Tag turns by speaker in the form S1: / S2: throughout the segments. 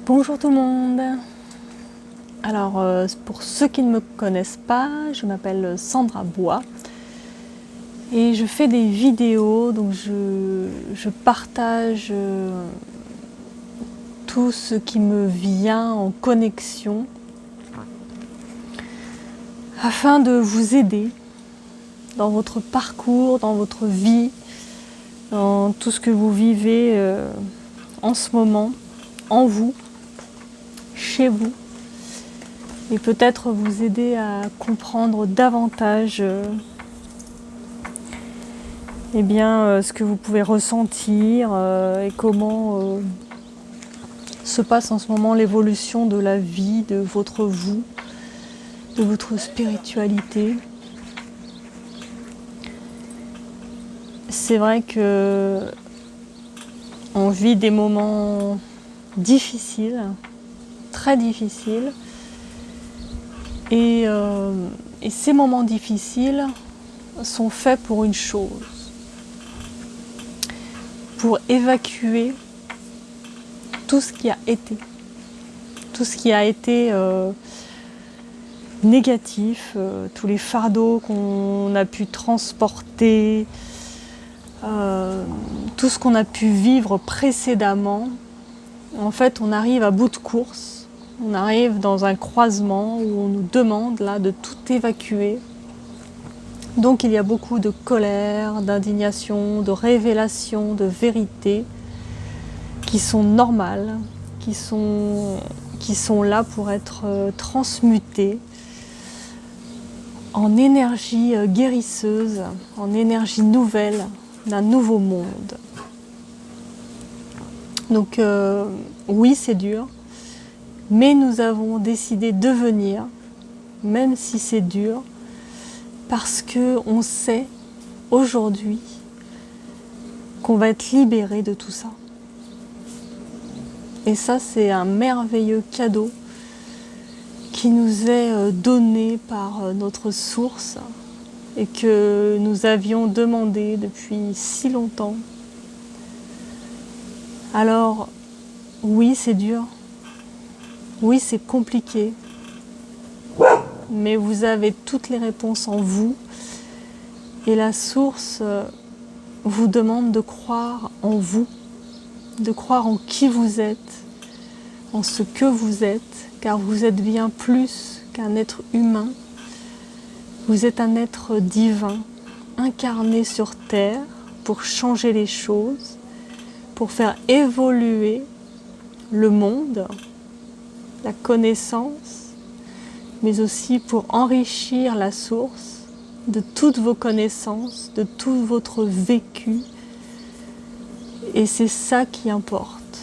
S1: Bonjour tout le monde. Alors pour ceux qui ne me connaissent pas, je m'appelle Sandra Bois et je fais des vidéos, donc je partage tout ce qui me vient en connexion afin de vous aider dans votre parcours, dans votre vie, dans tout ce que vous vivez en ce moment, en vous, chez vous. Et peut-être vous aider à comprendre davantage ce que vous pouvez ressentir et comment se passe en ce moment l'évolution de la vie, de votre vous, de votre spiritualité. C'est vrai que on vit des moments difficiles, très difficiles. Et ces moments difficiles sont faits pour une chose, pour évacuer tout ce qui a été, négatif, tous les fardeaux qu'on a pu transporter, tout ce qu'on a pu vivre précédemment. En fait, on arrive à bout de course. On arrive dans un croisement où on nous demande là de tout évacuer. Donc il y a beaucoup de colère, d'indignation, de révélation, de vérité qui sont normales, qui sont là pour être transmutées en énergie guérisseuse, en énergie nouvelle d'un nouveau monde. Donc oui, c'est dur. Mais nous avons décidé de venir, même si c'est dur, parce qu'on sait aujourd'hui qu'on va être libéré de tout ça. Et ça, c'est un merveilleux cadeau qui nous est donné par notre source et que nous avions demandé depuis si longtemps. Alors, oui, c'est dur. Oui, c'est compliqué, mais vous avez toutes les réponses en vous et la source vous demande de croire en vous, de croire en qui vous êtes, en ce que vous êtes, car vous êtes bien plus qu'un être humain, vous êtes un être divin, incarné sur Terre pour changer les choses, pour faire évoluer le monde, la connaissance, mais aussi pour enrichir la source de toutes vos connaissances, de tout votre vécu. Et c'est ça qui importe.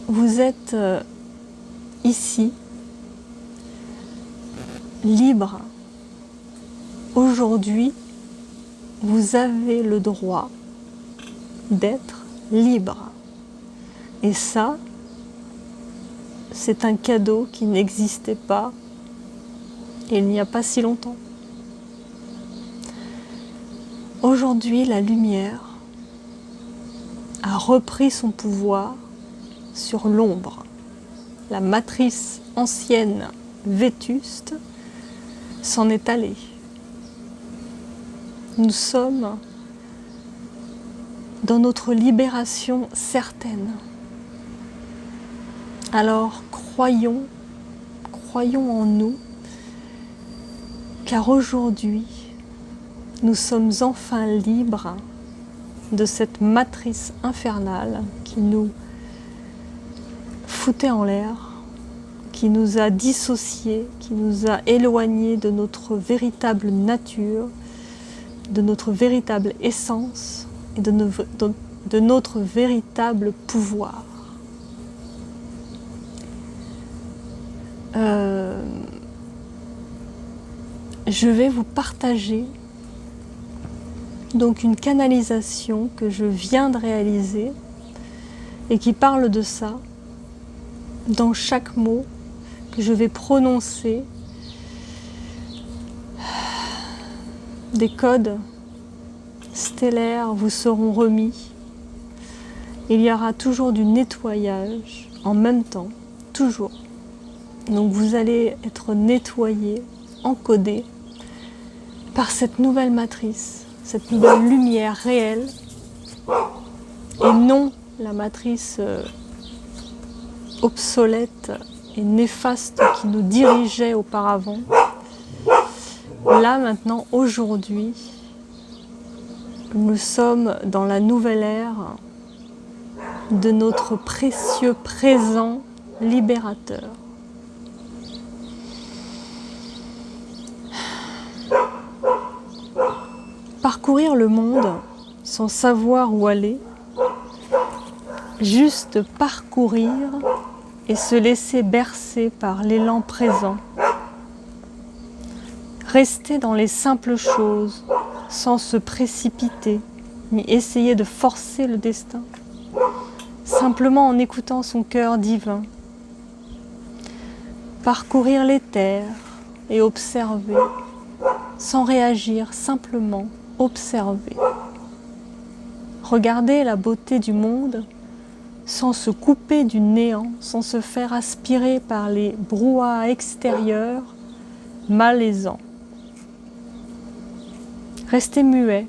S1: Vous êtes ici, libre. Aujourd'hui, vous avez le droit d'être libre. Et ça, c'est un cadeau qui n'existait pas il n'y a pas si longtemps. Aujourd'hui, la lumière a repris son pouvoir sur l'ombre. La matrice ancienne, vétuste, s'en est allée. Nous sommes dans notre libération certaine. Alors croyons en nous, car aujourd'hui, nous sommes enfin libres de cette matrice infernale qui nous foutait en l'air, qui nous a dissociés, qui nous a éloignés de notre véritable nature, de notre véritable essence et de notre véritable pouvoir. Je vais vous partager donc une canalisation que je viens de réaliser et qui parle de ça. Dans chaque mot que je vais prononcer, des codes stellaires vous seront remis il y aura toujours du nettoyage en même temps, toujours. Donc vous allez être nettoyé, encodé par cette nouvelle matrice, cette nouvelle lumière réelle, et non la matrice obsolète et néfaste qui nous dirigeait auparavant. Là maintenant, aujourd'hui, nous sommes dans la nouvelle ère de notre précieux présent libérateur. Parcourir le monde sans savoir où aller, juste parcourir et se laisser bercer par l'élan présent. Rester dans les simples choses sans se précipiter ni essayer de forcer le destin, simplement en écoutant son cœur divin. Parcourir les terres et observer, sans réagir, simplement observer. Regarder la beauté du monde sans se couper du néant, sans se faire aspirer par les brouhahas extérieurs malaisants. Restez muet,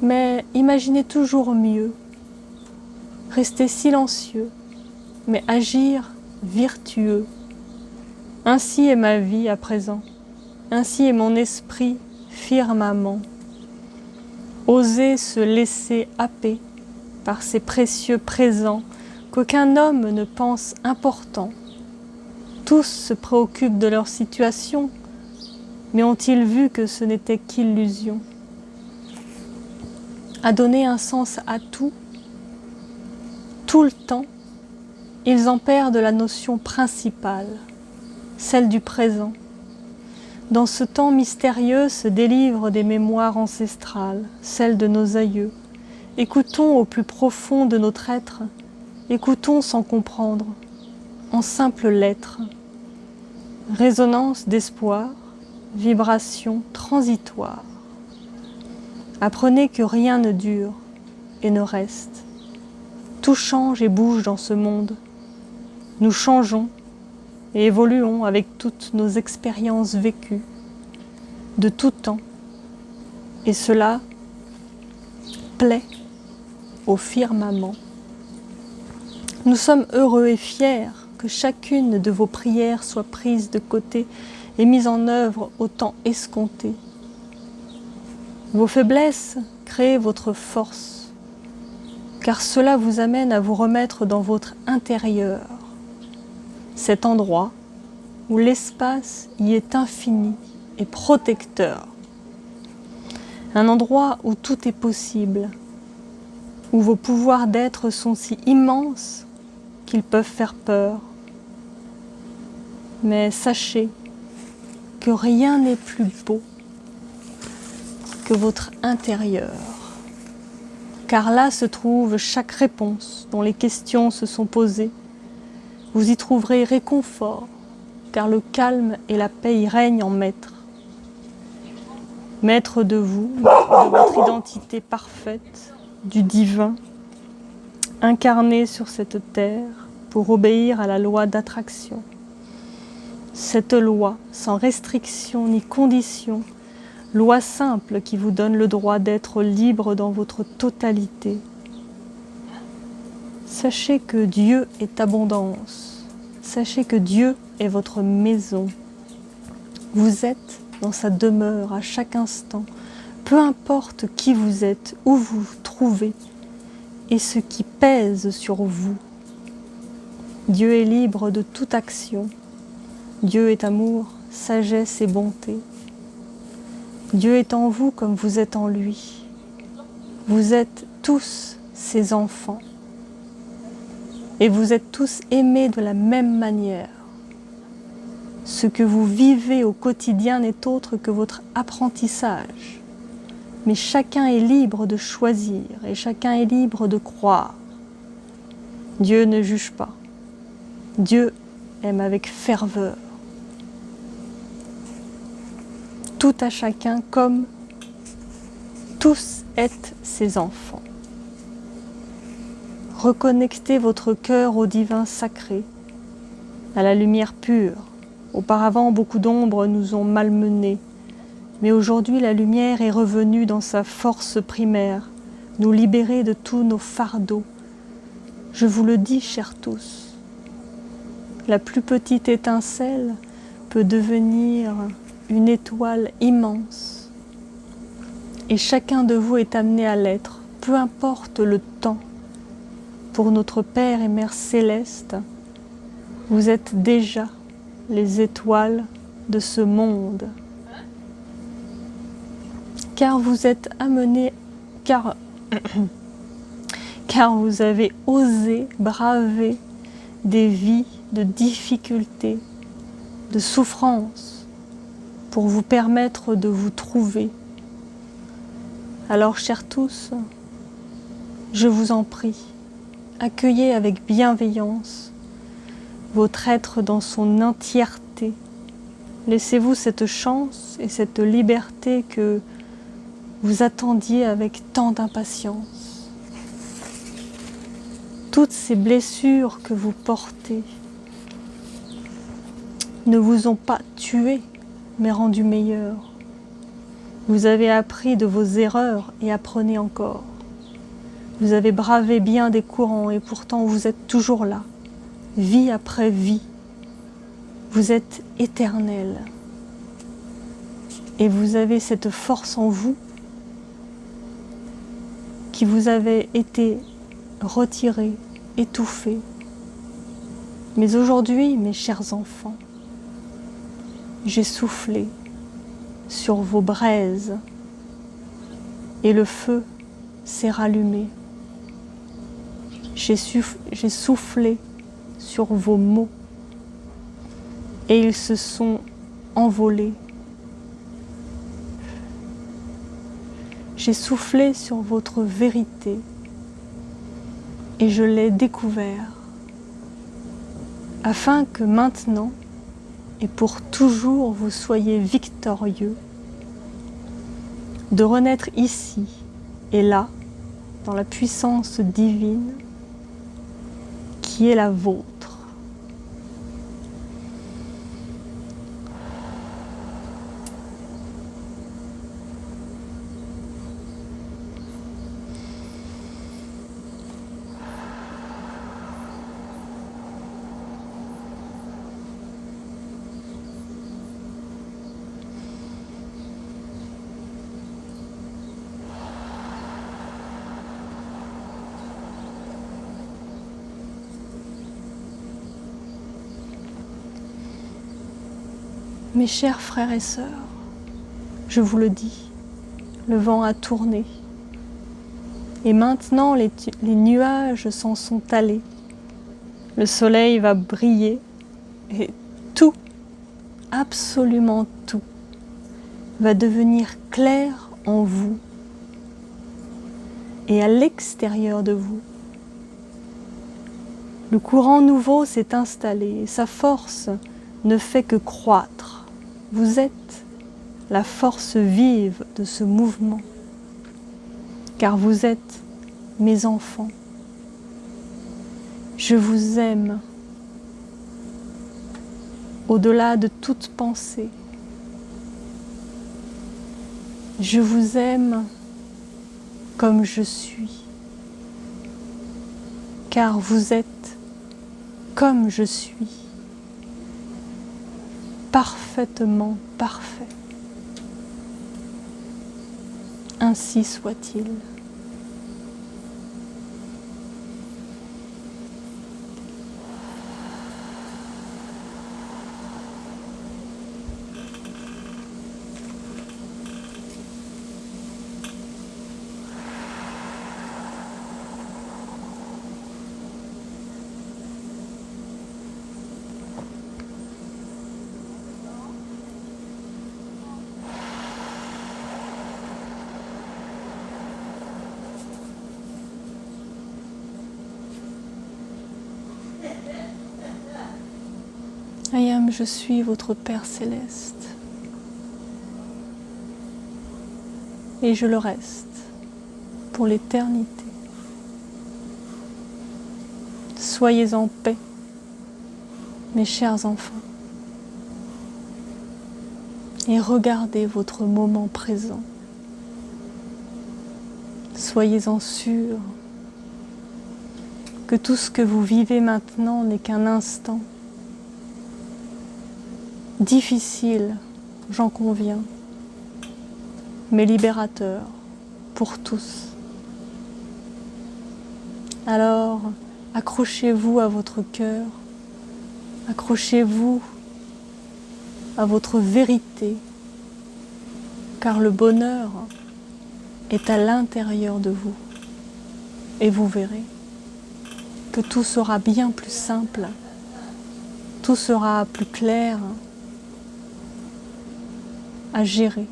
S1: mais imaginez toujours mieux. Restez silencieux, mais agir vertueux. Ainsi est ma vie à présent, ainsi est mon esprit firmament. Osez se laisser happer par ces précieux présents qu'aucun homme ne pense importants. Tous se préoccupent de leur situation, mais ont-ils vu que ce n'était qu'illusion? À donner un sens à tout le temps, ils en perdent la notion principale, celle du présent. Dans ce temps mystérieux se délivrent des mémoires ancestrales, celles de nos aïeux. Écoutons au plus profond de notre être, écoutons sans comprendre, en simples lettres. Résonance d'espoir, vibration transitoire. Apprenez que rien ne dure et ne reste. Tout change et bouge dans ce monde. Nous changeons et évoluons avec toutes nos expériences vécues de tout temps. Et cela plaît au firmament. Nous sommes heureux et fiers que chacune de vos prières soit prise de côté et mise en œuvre au temps escompté. Vos faiblesses créent votre force, car cela vous amène à vous remettre dans votre intérieur, cet endroit où l'espace y est infini et protecteur. Un endroit où tout est possible, où vos pouvoirs d'être sont si immenses qu'ils peuvent faire peur. Mais sachez que rien n'est plus beau que votre intérieur, car là se trouve chaque réponse dont les questions se sont posées. Vous y trouverez réconfort, car le calme et la paix y règnent en maître. Maître de vous, maître de votre identité parfaite, du divin, incarné sur cette terre pour obéir à la loi d'attraction. Cette loi, sans restriction ni condition, loi simple qui vous donne le droit d'être libre dans votre totalité. Sachez que Dieu est abondance. Sachez que Dieu est votre maison. Vous êtes dans sa demeure à chaque instant, peu importe qui vous êtes, où vous vous trouvez et ce qui pèse sur vous. Dieu est libre de toute action. Dieu est amour, sagesse et bonté. Dieu est en vous comme vous êtes en lui. Vous êtes tous ses enfants. Et vous êtes tous aimés de la même manière. Ce que vous vivez au quotidien n'est autre que votre apprentissage. Mais chacun est libre de choisir et chacun est libre de croire. Dieu ne juge pas. Dieu aime avec ferveur. Tout à chacun comme tous êtes ses enfants. Reconnectez votre cœur au divin sacré, à la lumière pure. Auparavant, beaucoup d'ombres nous ont malmenés, mais aujourd'hui la lumière est revenue dans sa force primaire, nous libérer de tous nos fardeaux. Je vous le dis, chers tous, la plus petite étincelle peut devenir une étoile immense. Et chacun de vous est amené à l'être, peu importe le temps. Pour notre Père et Mère céleste, vous êtes déjà les étoiles de ce monde. Car vous êtes amenés, car vous avez osé braver des vies de difficultés, de souffrances, pour vous permettre de vous trouver. Alors, chers tous, je vous en prie, accueillez avec bienveillance votre être dans son entièreté. Laissez-vous cette chance et cette liberté que vous attendiez avec tant d'impatience. Toutes ces blessures que vous portez ne vous ont pas tué, mais rendu meilleur. Vous avez appris de vos erreurs et apprenez encore. Vous avez bravé bien des courants et pourtant vous êtes toujours là, vie après vie. Vous êtes éternel. Et vous avez cette force en vous qui vous avait été retirée, étouffée. Mais aujourd'hui, mes chers enfants, j'ai soufflé sur vos braises et le feu s'est rallumé. J'ai soufflé sur vos mots et ils se sont envolés. J'ai soufflé sur votre vérité et je l'ai découvert afin que maintenant et pour toujours vous soyez victorieux de renaître ici et là dans la puissance divine qui est la vôtre. Mes chers frères et sœurs, je vous le dis, le vent a tourné et maintenant les nuages s'en sont allés. Le soleil va briller et tout, absolument tout, va devenir clair en vous et à l'extérieur de vous. Le courant nouveau s'est installé et sa force ne fait que croître. Vous êtes la force vive de ce mouvement, car vous êtes mes enfants. Je vous aime au-delà de toute pensée. Je vous aime comme je suis, car vous êtes comme je suis. Parfaitement parfait. Ainsi soit-il. I am, je suis votre Père céleste. Et je le reste pour l'éternité. Soyez en paix, mes chers enfants, et regardez votre moment présent. Soyez-en sûrs que tout ce que vous vivez maintenant n'est qu'un instant. Difficile, j'en conviens, mais libérateur pour tous. Alors, accrochez-vous à votre cœur, accrochez-vous à votre vérité, car le bonheur est à l'intérieur de vous. Et vous verrez que tout sera bien plus simple, tout sera plus clair à gérer.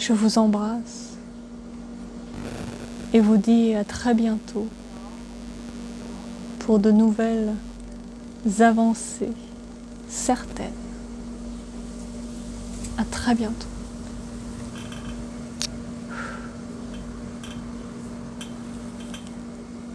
S1: Je vous embrasse et vous dis à très bientôt pour de nouvelles avancées certaines. À très bientôt.